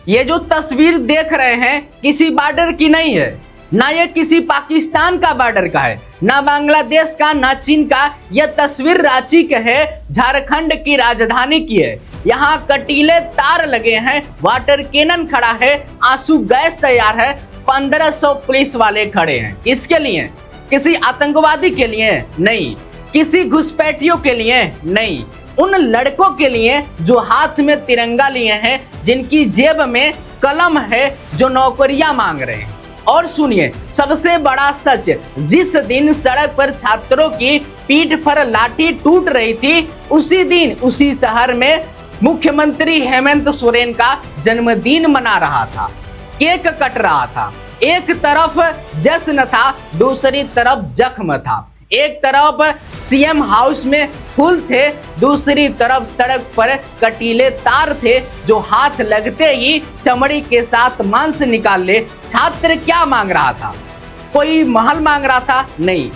ये जो तस्वीर देख रहे हैं किसी बॉर्डर की नहीं है, ना ये किसी पाकिस्तान का बॉर्डर का है, ना बांग्लादेश का, ना चीन का। यह तस्वीर रांची के है, झारखंड की राजधानी की है। यहाँ कटीले तार लगे हैं, वाटर कैनन खड़ा है, आंसू गैस तैयार है, 1500 पुलिस वाले खड़े हैं। इसके लिए किसी आतंकवादी के लिए नहीं, किसी घुसपैठियों के लिए नहीं, उन लड़कों के लिए जो हाथ में तिरंगा लिए हैं, जिनकी जेब में कलम है, जो नौकरियां मांग रहे हैं। और सुनिए सबसे बड़ा सच, जिस दिन सड़क पर छात्रों की पीठ पर लाठी टूट रही थी, उसी दिन उसी शहर में मुख्यमंत्री हेमंत सोरेन का जन्मदिन मना रहा था, केक कट रहा था। एक तरफ जश्न था, दूसरी तरफ जख्म था। एक तरफ सीएम हाउस में फूल थे, दूसरी तरफ सड़क पर कटीले तार थे, जो हाथ लगते ही चमड़ी के साथ मांस निकाल ले। छात्र क्या मांग रहा था? कोई महल मांग रहा था? नहीं।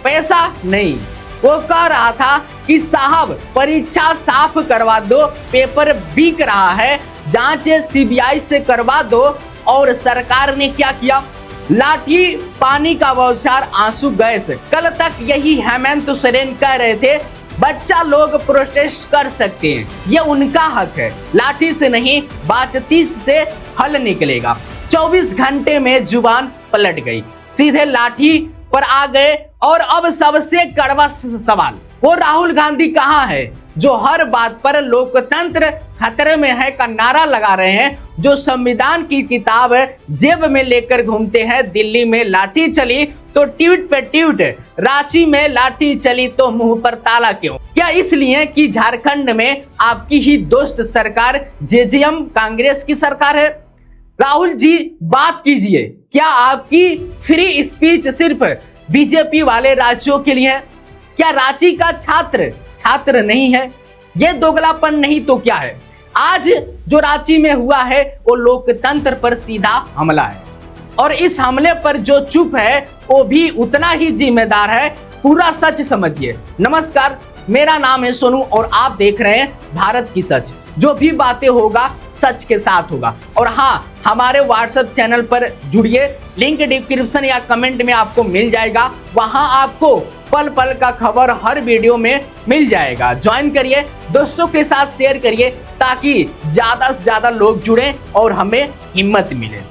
पैसा? नहीं। वो कह रहा था कि साहब परीक्षा साफ करवा दो, पेपर बिक रहा है, जांच सीबीआई से करवा दो। और सरकार ने क्या किया? लाठी, पानी का बौछार, आंसू गैस। कल तक यही हेमंत सोरेन कह रहे थे बच्चा लोग प्रोटेस्ट कर सकते हैं, ये उनका हक है, लाठी से नहीं बातचीत से हल निकलेगा। 24 घंटे में जुबान पलट गई, सीधे लाठी पर आ गए। और अब सबसे कड़वा सवाल, वो राहुल गांधी कहाँ है जो हर बात पर लोकतंत्र खतरे में है का नारा लगा रहे हैं, जो संविधान की किताब जेब में लेकर घूमते हैं। दिल्ली में लाठी चली तो ट्वीट पे ट्वीट, रांची में लाठी चली तो मुंह पर ताला क्यों? क्या इसलिए कि झारखंड में आपकी ही दोस्त सरकार जेजेएम कांग्रेस की सरकार है? राहुल जी बात कीजिए, क्या आपकी फ्री स्पीच सिर्फ बीजेपी वाले राज्यों के लिए है? क्या रांची का छात्र नहीं है? ये दोगलापन नहीं तो क्या है? आज जो रांची में हुआ है वो लोकतंत्र पर सीधा हमला है, और इस हमले पर जो चुप है वो भी उतना ही जिम्मेदार है। पूरा सच समझिए। नमस्कार, मेरा नाम है सोनू और आप देख रहे हैं भारत की सच। जो भी बातें होगा सच के साथ होगा। और हाँ, हमारे व्हाट्सएप चैनल पर जुड़िए, लिंक डिस्क्रिप्शन या कमेंट में आपको मिल जाएगा। वहां आपको पल पल का खबर हर वीडियो में मिल जाएगा। ज्वाइन करिए, दोस्तों के साथ शेयर करिए, ताकि ज्यादा से ज्यादा लोग जुड़े और हमें हिम्मत मिले।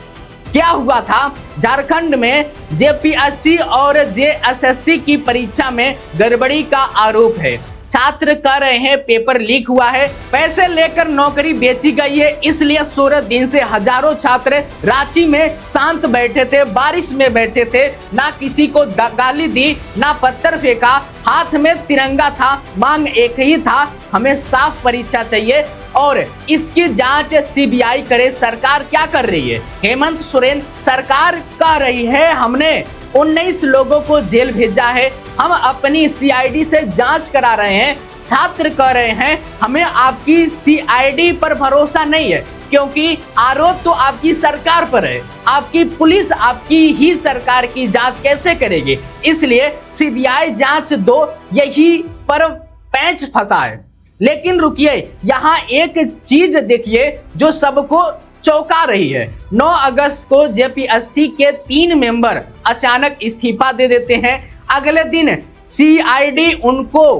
क्या हुआ था? झारखंड में जेपीएससी और जेएसएससी की परीक्षा में गड़बड़ी का आरोप है। छात्र कह रहे हैं पेपर लीक हुआ है, पैसे लेकर नौकरी बेची गई है, इसलिए 16 दिन से हजारों छात्र रांची में शांत बैठे थे, बारिश में बैठे थे, ना किसी को गाली दी, ना पत्थर फेंका, हाथ में तिरंगा था, मांग एक ही था, हमें साफ परीक्षा चाहिए और इसकी जांच सीबीआई करे। सरकार क्या कर रही है? हेमंत सोरेन सरकार कह रही है हमने 19 लोगों को जेल भेजा है, हम अपनी सीआईडी से जांच करा रहे हैं। छात्र कह रहे हैं हमें आपकी सीआईडी पर भरोसा नहीं है, क्योंकि आरोप तो आपकी सरकार पर है, आपकी पुलिस आपकी ही सरकार की जांच कैसे करेगी? इसलिए सीबीआई जांच दो, यही पर पैंच फंसा है। लेकिन रुकिए, यहाँ एक चीज देखिए जो सबको चौंका रही है। 9 अगस्त को जेपीएससी के 3 मेंबर अचानक इस्तीफा दे देते हैं। अगले दिन सीआईडी उनको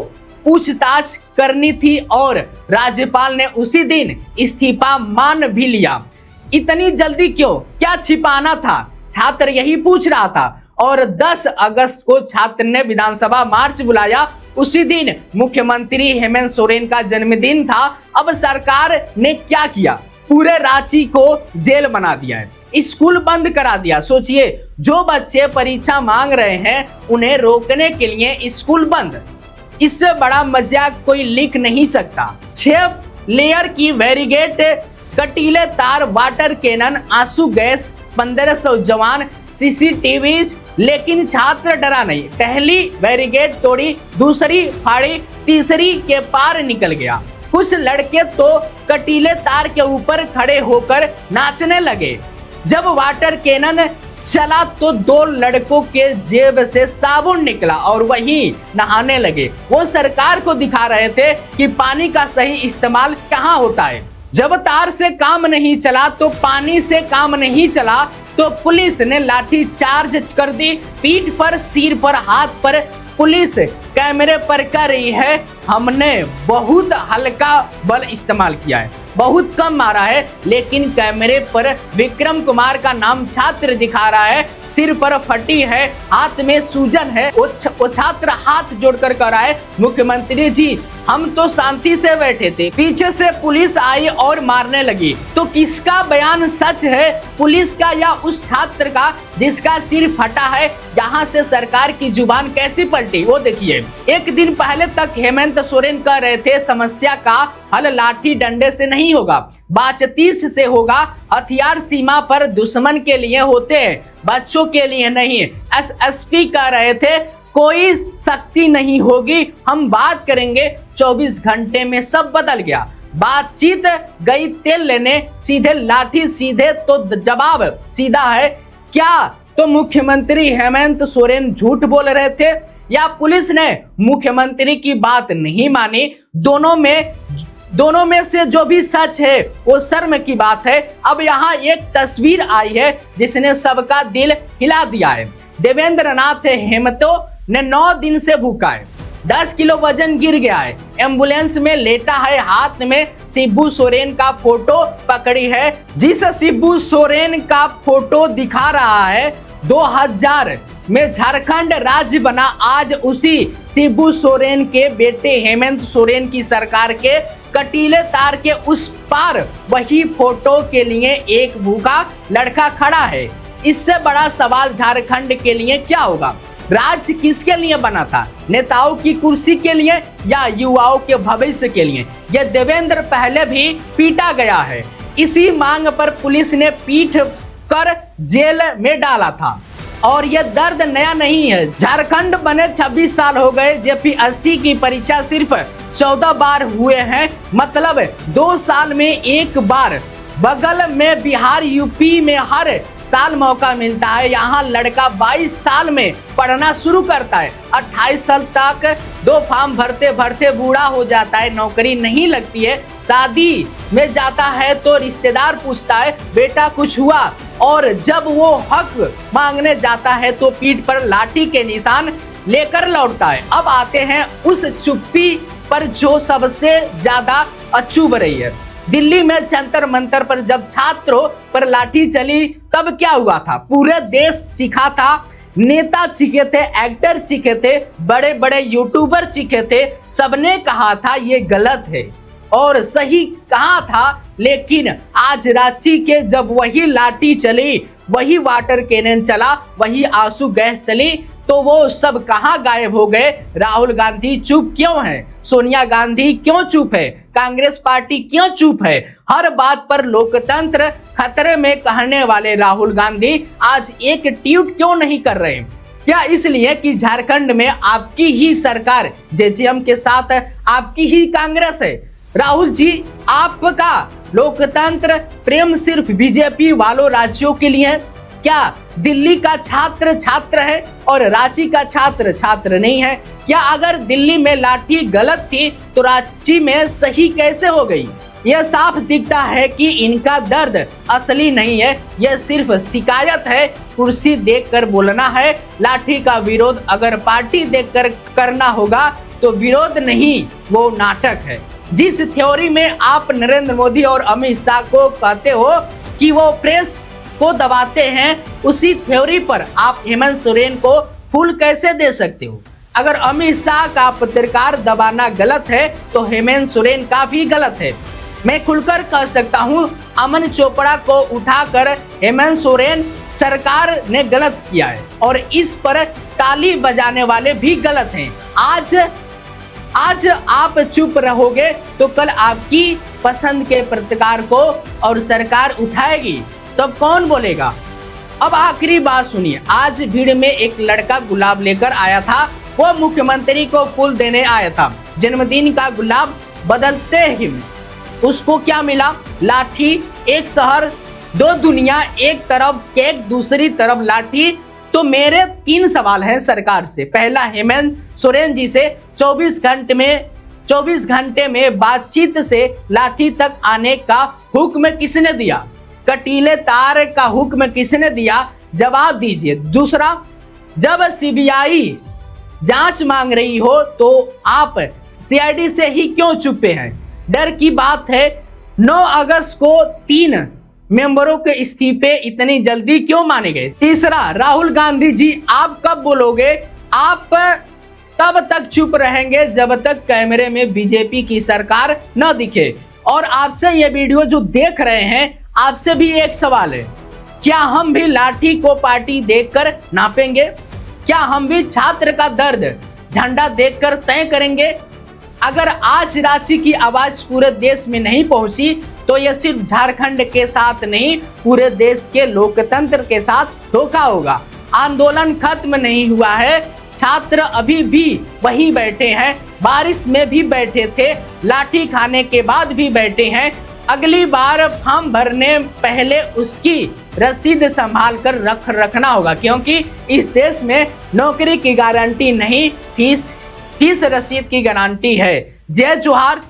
पूछताछ करनी थी और राज्यपाल ने उसी दिन इस्तीफा मान भी लिया। इतनी जल्दी क्यों? क्या छिपाना था? छात्र यही पूछ रहा था। और 10 अगस्त को छात्र ने विधानसभा मार्च बुलाया। उसी दिन मुख्यमंत्री हेमंत सोरेन का जन्मदिन था। अब सरकार ने क्या किया? पूरे रांची को जेल बना दिया है, स्कूल बंद करा दिया। सोचिए, जो बच्चे परीक्षा मांग रहे हैं उन्हें रोकने के लिए स्कूल बंद। इससे बड़ा मजाक कोई लिख नहीं सकता। 6 लेयर की बैरिकेड, कटीले तार, वाटर कैनन, आंसू गैस, 1500 जवान, सीसीटीवी, लेकिन छात्र डरा नहीं। पहली बैरिकेड तोड़ी, दूसरी फाड़ी, तीसरी के पार निकल गया। कुछ लड़के तो कटीले तार के ऊपर खड़े होकर नाचने लगे। जब वाटर कैनन चला तो 2 लड़कों के जेब से साबुन निकला और वही नहाने लगे। वो सरकार को दिखा रहे थे कि पानी का सही इस्तेमाल कहाँ होता है। जब तार से काम नहीं चला तो पानी से काम नहीं चला तो पुलिस ने लाठी चार्ज कर दी। पीठ पर, सिर पर, हाथ पर पुलिस कैमरे पर कर रही है हमने बहुत हल्का बल इस्तेमाल किया है, बहुत कम मारा है, लेकिन कैमरे पर विक्रम कुमार का नाम छात्र दिखा रहा है, सिर पर फटी है, हाथ में सूजन है। वो छात्र हाथ जोड़कर कह रहा है मुख्यमंत्री जी हम तो शांति से बैठे थे, पीछे से पुलिस आई और मारने लगी। तो किसका बयान सच है, पुलिस का या उस छात्र का जिसका सिर फटा है? यहाँ से सरकार की जुबान कैसी पलटी वो देखिए। एक दिन पहले तक हेमंत सोरेन कह रहे थे समस्या का हल लाठी डंडे से नहीं होगा, बातचीत से होगा। हथियार सीमा पर दुश्मन के लिए होते हैं, बच्चों के लिए नहीं। एसएसपी कह रहे थे कोई शक्ति नहीं होगी, हम बात करेंगे। 24 घंटे में सब बदल गया। बातचीत गई तेल लेने, सीधे लाठी सीधे तो जवाब सीधा है। क्या तो मुख्यमंत्री हेमंत सोरेन झूठ बोल रहे थे या पुलिस ने मुख्यमंत्री की बात नहीं मानी? दोनों में से जो भी सच है वो शर्म की बात है। अब यहाँ एक तस्वीर आई है जिसने सबका दिल हिला दिया है। देवेंद्र नाथ हेमतो ने 9 दिन से भूखा है, 10 किलो वजन गिर गया है, एम्बुलेंस में लेटा है, हाथ में शिबू सोरेन का फोटो पकड़ी है। जिस शिबू सोरेन का फोटो दिखा रहा है 2000 में झारखंड राज्य बना, आज उसी शिबू सोरेन के बेटे हेमंत सोरेन की सरकार के कटीले तार के उस पार वही फोटो के लिए एक भूखा लड़का खड़ा है। इससे बड़ा सवाल झारखंड के लिए क्या होगा? राज्य किसके लिए बना था? नेताओं की कुर्सी के लिए या युवाओं के भविष्य के लिए? यह देवेंद्र पहले भी पीटा गया है, इसी मांग पर पुलिस ने पीट कर जेल में डाला था और यह दर्द नया नहीं है। झारखंड बने 26 साल हो गए, जेपीएससी की परीक्षा सिर्फ 14 बार हुए हैं, मतलब 2 साल में एक बार। बगल में बिहार यूपी में हर साल मौका मिलता है, यहाँ लड़का 22 साल में पढ़ना शुरू करता है, 28 साल तक 2 फॉर्म भरते भरते बूढ़ा हो जाता है, नौकरी नहीं लगती है, शादी में जाता है तो रिश्तेदार पूछता है बेटा कुछ हुआ, और जब वो हक मांगने जाता है तो पीठ पर लाठी के निशान लेकर लौटता है। अब आते हैं उस चुप्पी पर जो सबसे ज्यादा अचूब रही है। दिल्ली में जंतर मंतर पर जब छात्रों पर लाठी चली तब क्या हुआ था? पूरे देश चीखा था, नेता चीखे थे, एक्टर चीखे थे, बड़े बड़े यूट्यूबर चीखे थे, सबने कहा था ये गलत है और सही कहा था। लेकिन आज रांची के जब वही लाठी चली, वही वाटर कैनन चला, वही आंसू गैस चली, तो वो सब कहाँ गायब हो गए? राहुल गांधी चुप क्यों है? सोनिया गांधी क्यों चुप है? कांग्रेस पार्टी क्यों चुप है? हर बात पर लोकतंत्र खतरे में कहने वाले राहुल गांधी आज एक ट्वीट क्यों नहीं कर रहे? क्या इसलिए कि झारखंड में आपकी ही सरकार जेजेएम के साथ आपकी ही कांग्रेस है? राहुल जी, आपका लोकतंत्र प्रेम सिर्फ बीजेपी वालों राज्यों के लिए है क्या? दिल्ली का छात्र छात्र है और रांची का छात्र छात्र नहीं है क्या? अगर दिल्ली में लाठी गलत थी तो रांची में सही कैसे हो गई? यह साफ दिखता है कि इनका दर्द असली नहीं है, यह सिर्फ शिकायत है। कुर्सी देखकर बोलना है, लाठी का विरोध अगर पार्टी देखकर करना होगा तो विरोध नहीं, वो नाटक है। जिस थ्योरी में आप नरेंद्र मोदी और अमित शाह को कहते हो कि वो प्रेस को दबाते हैं, उसी थ्योरी पर आप हेमंत सोरेन को फूल कैसे दे सकते हो? अगर अमित शाह का पत्रकार दबाना गलत है तो हेमंत सोरेन का भी गलत है। मैं खुलकर कह सकता हूं, अमन चोपड़ा को उठाकर हेमंत सोरेन सरकार ने गलत किया है और इस पर ताली बजाने वाले भी गलत हैं। आज आप चुप रहोगे तो कल आपकी पसंद के पत्रकार को और सरकार उठाएगी, तब कौन बोलेगा? अब आखिरी बात सुनिए। आज भीड़ में एक लड़का गुलाब लेकर आया था, वो मुख्यमंत्री को फूल देने आया था। जन्मदिन का गुलाब बदलते ही उसको क्या मिला? लाठी। एक शहर दो दुनिया, एक तरफ केक दूसरी तरफ लाठी। तो मेरे 3 सवाल हैं सरकार से। पहला, हेमंत सोरेन जी से 24 24 घंटे में बातचीत से लाठी तक आने का हुक्म किसने दिया? कटीले तार का हुक्म किसने दिया? जवाब दीजिए। दूसरा, जब सीबीआई जांच मांग रही हो तो आप सीआईडी से ही क्यों चुपे हैं? डर की बात है। 9 अगस्त को 3 मेंबरों के इस्तीफे इतनी जल्दी क्यों माने गए? तीसरा, राहुल गांधी जी आप कब बोलोगे? आप तब तक चुप रहेंगे जब तक कैमरे में बीजेपी की सरकार न दिखे। और आपसे ये वीडियो जो देख रहे हैं, आपसे भी एक सवाल है, क्या हम भी लाठी को पार्टी देखकर नापेंगे? क्या हम भी छात्र का दर्द झंडा देखकर तय करेंगे? अगर आज रांची की आवाज पूरे देश में नहीं पहुंची तो यह सिर्फ झारखंड के साथ नहीं, पूरे देश के लोकतंत्र के साथ धोखा होगा। आंदोलन खत्म नहीं हुआ है, छात्र अभी भी वहीं बैठे हैं, बारिश में भी बैठे थे, लाठी खाने के बाद भी बैठे हैं। अगली बार फॉर्म भरने पहले उसकी रसीद संभाल कर रखना होगा, क्योंकि इस देश में नौकरी की गारंटी नहीं, फीस रसीद की गारंटी है। जय जोहार।